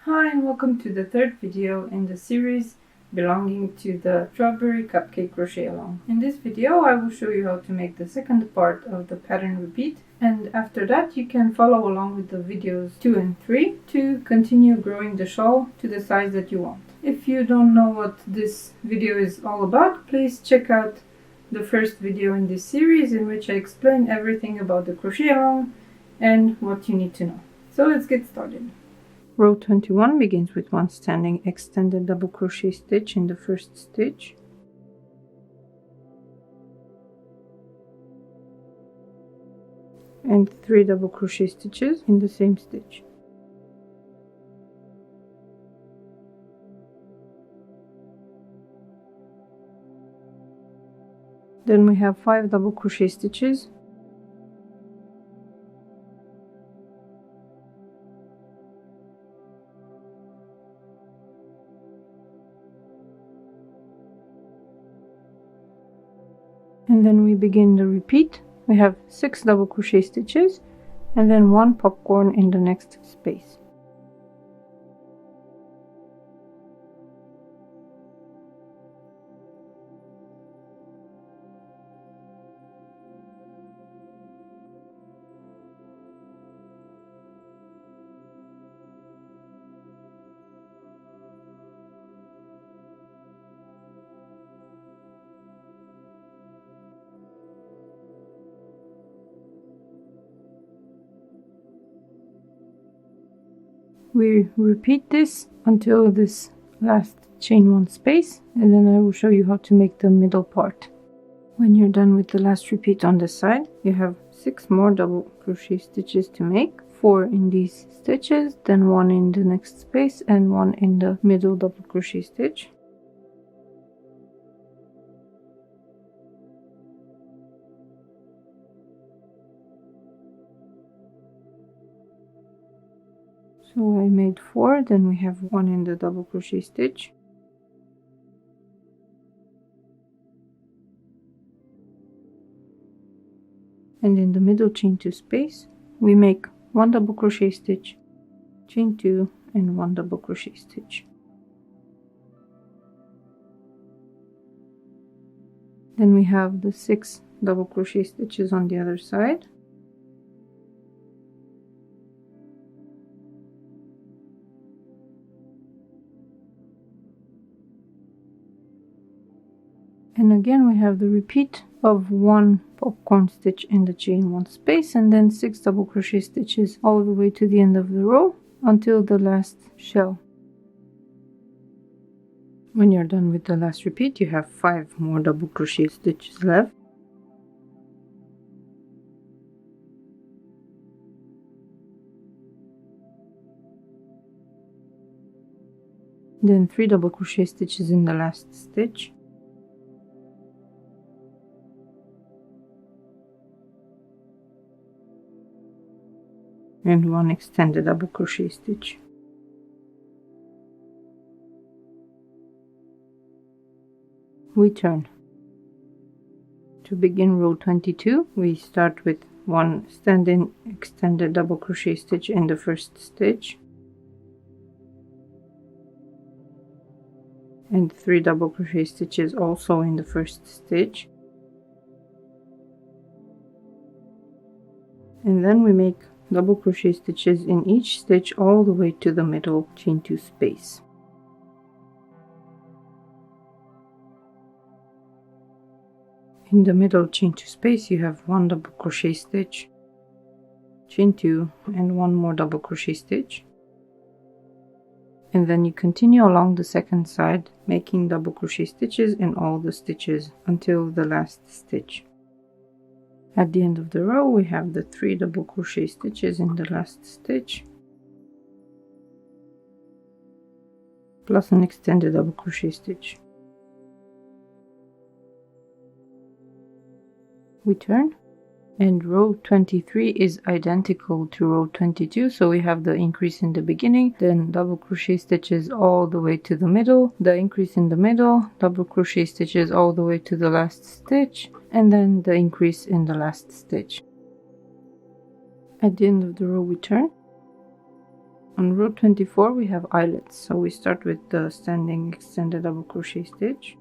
Hi and welcome to the third video in the series belonging to the strawberry cupcake crochet along. In this video I will show you how to make the second part of the pattern repeat, and after that you can follow along with the videos 2 and 3 to continue growing the shawl to the size that you want. If you don't know what this video is all about, please check out the first video in this series in which I explain everything about the crochet along and what you need to know. So let's get started. Row 21 begins with one standing extended double crochet stitch in the first stitch, and 3 double crochet stitches in the same stitch. Then we have 5 double crochet stitches, and then we begin the repeat. We have 6 double crochet stitches and then 1 popcorn in the next space. We repeat this until this last chain 1 space, and then I will show you how to make the middle part. When you're done with the last repeat on this side, you have 6 more double crochet stitches to make, 4 in these stitches, then 1 in the next space and 1 in the middle double crochet stitch. So I made 4, then we have 1 in the double crochet stitch, and in the middle chain 2 space we make 1 double crochet stitch, chain 2 and 1 double crochet stitch. Then we have the 6 double crochet stitches on the other side, and again we have the repeat of 1 popcorn stitch in the chain 1 space and then 6 double crochet stitches all the way to the end of the row until the last shell. When you're done with the last repeat, you have 5 more double crochet stitches left. Then 3 double crochet stitches in the last stitch, and 1 extended double crochet stitch. We turn. To begin row 22, we start with 1 standing extended double crochet stitch in the first stitch, and 3 double crochet stitches also in the first stitch, and then we make double crochet stitches in each stitch all the way to the middle chain 2 space. In the middle chain 2 space you have 1 double crochet stitch, chain 2 and 1 more double crochet stitch, and then you continue along the second side making double crochet stitches in all the stitches until the last stitch. At the end of the row we have the 3 double crochet stitches in the last stitch plus an extended double crochet stitch. We turn, and row 23 is identical to row 22, so we have the increase in the beginning, then double crochet stitches all the way to the middle, the increase in the middle, double crochet stitches all the way to the last stitch, and then the increase in the last stitch. At the end of the row we turn, On row 24 we have eyelets, so we start with the standing extended double crochet stitch,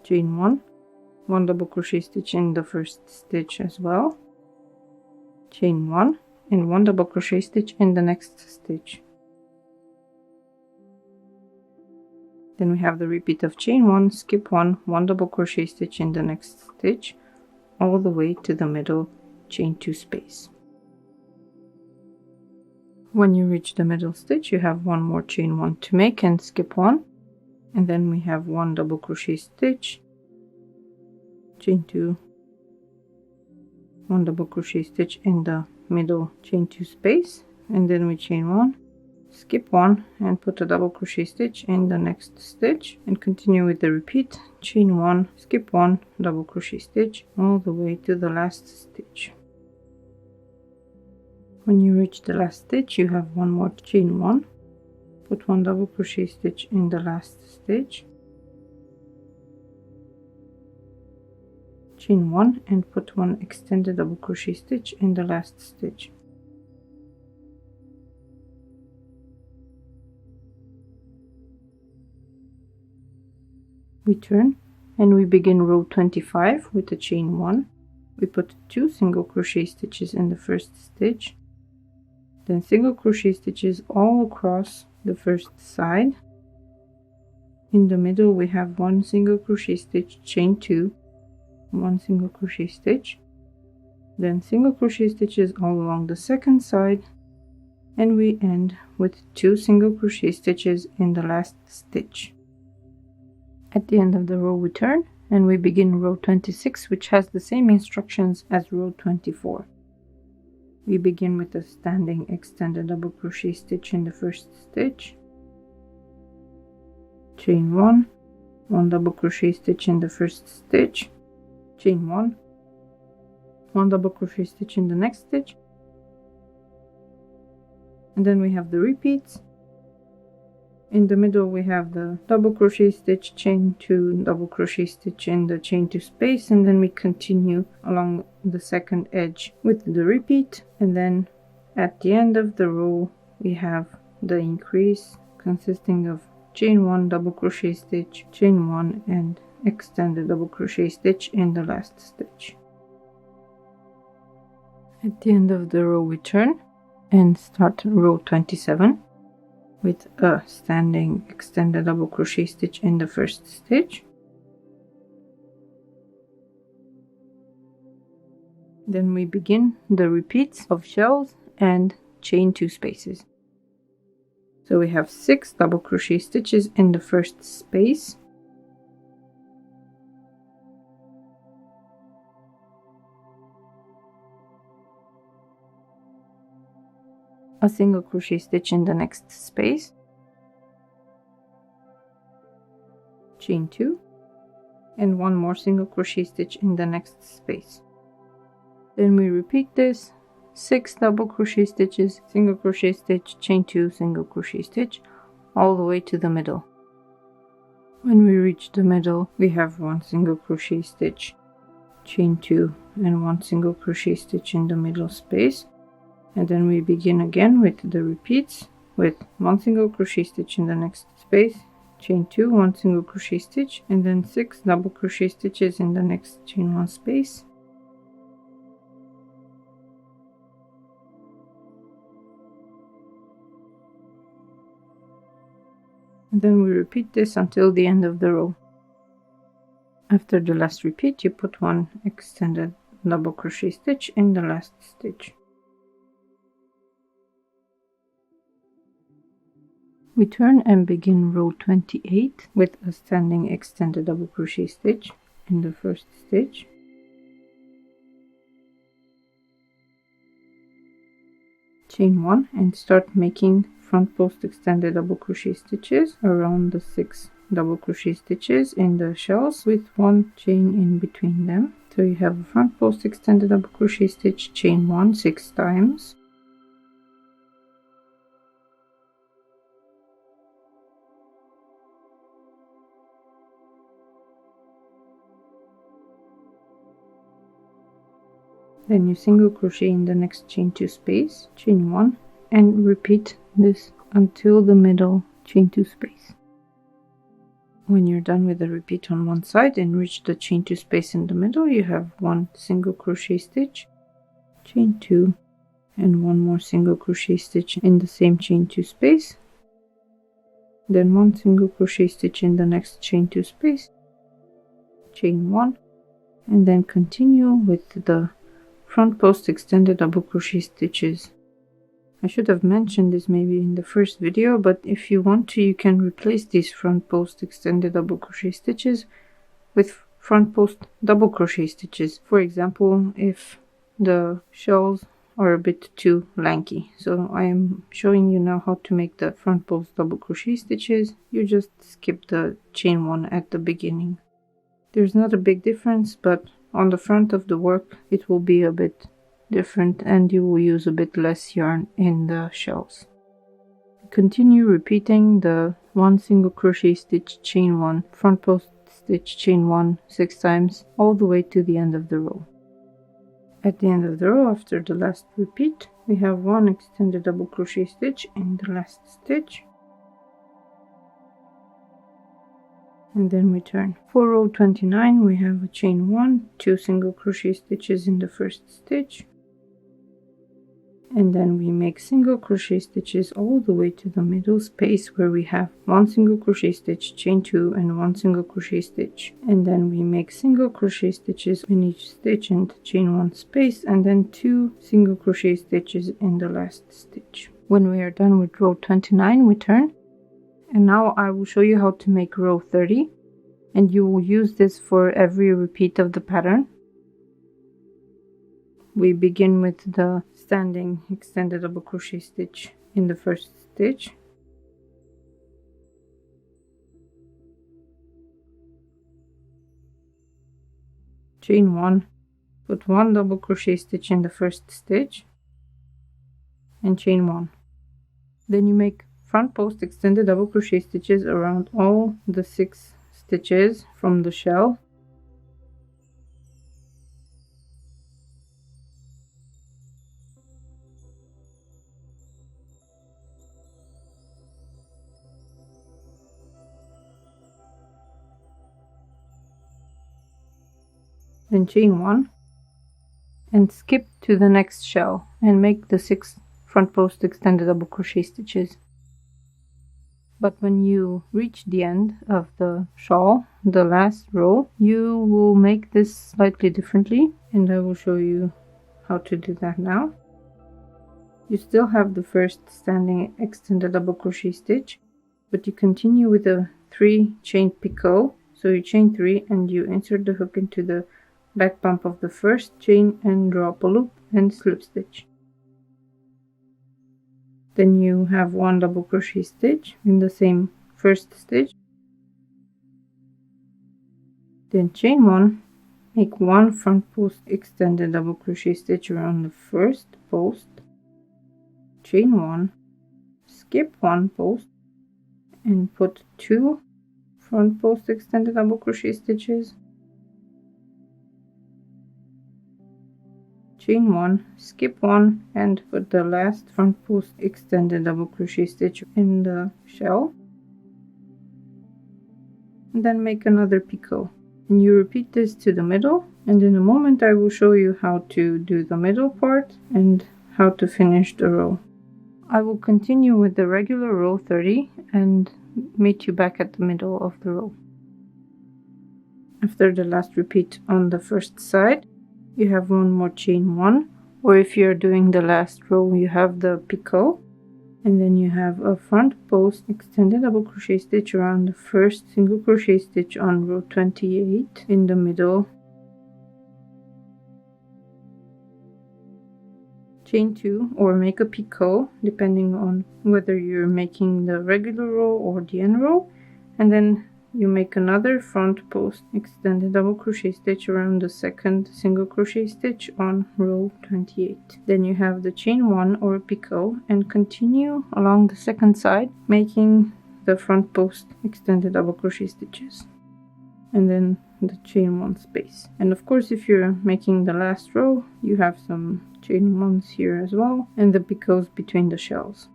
chain 1 double crochet stitch in the first stitch as well, chain 1 and 1 double crochet stitch in the next stitch. Then we have the repeat of chain 1, skip 1 double crochet stitch in the next stitch, all the way to the middle, chain 2 space. When you reach the middle stitch, you have one more chain 1 to make and skip 1, and then we have 1 double crochet stitch, chain 2, 1 double crochet stitch in the middle, chain 2 space, and then we chain 1, skip 1 and put a double crochet stitch in the next stitch, and continue with the repeat, chain 1, skip 1, double crochet stitch all the way to the last stitch. When you reach the last stitch, you have one more chain 1, put 1 double crochet stitch in the last stitch, chain 1 and put 1 extended double crochet stitch in the last stitch. We turn and we begin row 25 with a chain 1. We put 2 single crochet stitches in the first stitch, then single crochet stitches all across the first side. In the middle we have 1 single crochet stitch, chain 2, 1 single crochet stitch, then single crochet stitches all along the second side, and we end with 2 single crochet stitches in the last stitch. At the end of the row we turn and we begin row 26, which has the same instructions as row 24. We begin with a standing extended double crochet stitch in the first stitch, chain 1, 1 double crochet stitch in the first stitch, chain 1, 1 double crochet stitch in the next stitch, and then we have the repeats. In the middle we have the double crochet stitch, chain 2, double crochet stitch in the chain 2 space, and then we continue along the second edge with the repeat, and then at the end of the row we have the increase consisting of chain 1 double crochet stitch, chain 1 and extended double crochet stitch in the last stitch. At the end of the row we turn and start row 27 with a standing extended double crochet stitch in the first stitch. Then we begin the repeats of shells and chain 2 spaces. So we have 6 double crochet stitches in the first space, a single crochet stitch in the next space, chain 2, and 1 more single crochet stitch in the next space. Then we repeat this, 6 double crochet stitches, single crochet stitch, chain 2, single crochet stitch, all the way to the middle. When we reach the middle, we have 1 single crochet stitch, chain 2, and 1 single crochet stitch in the middle space. And then we begin again with the repeats with 1 single crochet stitch in the next space, chain 2, 1 single crochet stitch, and then 6 double crochet stitches in the next chain 1 space. And then we repeat this until the end of the row. After the last repeat, you put 1 extended double crochet stitch in the last stitch. We turn and begin row 28 with a standing extended double crochet stitch in the first stitch, chain 1, and start making front post extended double crochet stitches around the 6 double crochet stitches in the shells with 1 chain in between them. So you have a front post extended double crochet stitch, chain 1 6 times, Then you single crochet in the next chain 2 space, chain 1, and repeat this until the middle chain 2 space. When you're done with the repeat on one side and reach the chain 2 space in the middle, you have 1 single crochet stitch, chain 2, and 1 more single crochet stitch in the same chain 2 space, then 1 single crochet stitch in the next chain 2 space, chain 1, and then continue with the front post extended double crochet stitches. I should have mentioned this maybe in the first video, but if you want to, you can replace these front post extended double crochet stitches with front post double crochet stitches. For example, if the shells are a bit too lanky. So I am showing you now how to make the front post double crochet stitches. You just skip the chain 1 at the beginning. There's not a big difference, but on the front of the work it will be a bit different and you will use a bit less yarn in the shells. Continue repeating the 1 single crochet stitch, chain 1, front post stitch, chain 1 6 times all the way to the end of the row. At the end of the row, after the last repeat, we have 1 extended double crochet stitch in the last stitch, and then we turn. For row 29 we have a chain 1, 2 single crochet stitches in the first stitch, and then we make single crochet stitches all the way to the middle space where we have 1 single crochet stitch, chain 2, and 1 single crochet stitch, and then we make single crochet stitches in each stitch and chain 1 space, and then 2 single crochet stitches in the last stitch. When we are done with row 29 we turn, and now I will show you how to make row 30, and you will use this for every repeat of the pattern. We begin with the standing extended double crochet stitch in the first stitch, chain 1, put 1 double crochet stitch in the first stitch, and chain 1. Then you make front post extended double crochet stitches around all the 6 stitches from the shell, then chain 1 and skip to the next shell and make the 6 front post extended double crochet stitches. But when you reach the end of the shawl, the last row, you will make this slightly differently, and I will show you how to do that now. You still have the first standing extended double crochet stitch, but you continue with a 3 chain picot. So you chain 3 and you insert the hook into the back bump of the first chain and draw up a loop and slip stitch. Then you have 1 double crochet stitch in the same first stitch, then chain 1, make 1 front post extended double crochet stitch around the first post, chain 1, skip 1 post and put 2 front post extended double crochet stitches, chain 1, skip 1 and put the last front post extended double crochet stitch in the shell, and then make another picot. And you repeat this to the middle, and in a moment I will show you how to do the middle part and how to finish the row. I will continue with the regular row 30 and meet you back at the middle of the row. After the last repeat on the first side, you have 1 more chain 1, or if you're doing the last row you have the picot, and then you have a front post extended double crochet stitch around the first single crochet stitch on row 28 in the middle, chain 2 or make a picot depending on whether you're making the regular row or the end row, and then you make another front post extended double crochet stitch around the second single crochet stitch on row 28. Then you have the chain 1 or picot and continue along the second side making the front post extended double crochet stitches, and then the chain 1 space. And of course, if you're making the last row, you have some chain 1s here as well, and the picots between the shells.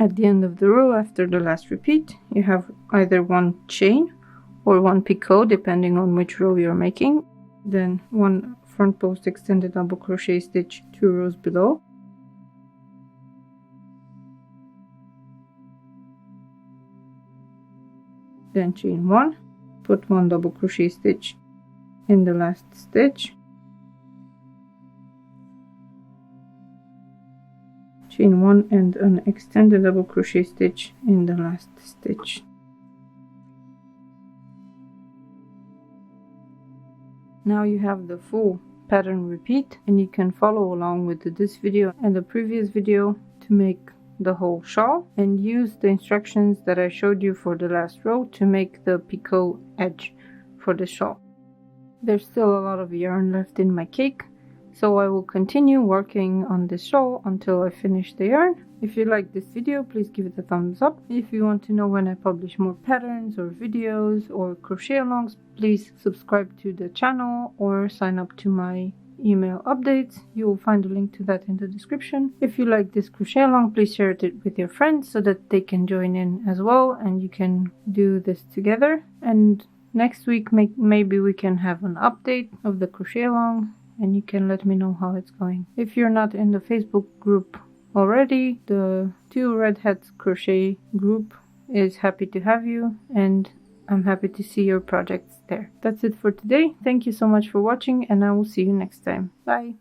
At the end of the row, after the last repeat, you have either one chain or one picot, depending on which row you're making. Then one front post extended double crochet stitch 2 rows below. Then chain 1, put 1 double crochet stitch in the last stitch, chain 1 and an extended double crochet stitch in the last stitch. Now you have the full pattern repeat, and you can follow along with this video and the previous video to make the whole shawl, and use the instructions that I showed you for the last row to make the picot edge for the shawl. There's still a lot of yarn left in my cake, so I will continue working on this shawl until I finish the yarn. If you like this video, please give it a thumbs up. If you want to know when I publish more patterns or videos or crochet alongs, please subscribe to the channel or sign up to my email updates. You will find a link to that in the description. If you like this crochet along, please share it with your friends so that they can join in as well and you can do this together. And next week maybe we can have an update of the crochet along and you can let me know how it's going. If you're not in the Facebook group already, the 2 Red Hats Crochet group is happy to have you, and I'm happy to see your projects there. That's it for today. Thank you so much for watching, and I will see you next time. Bye!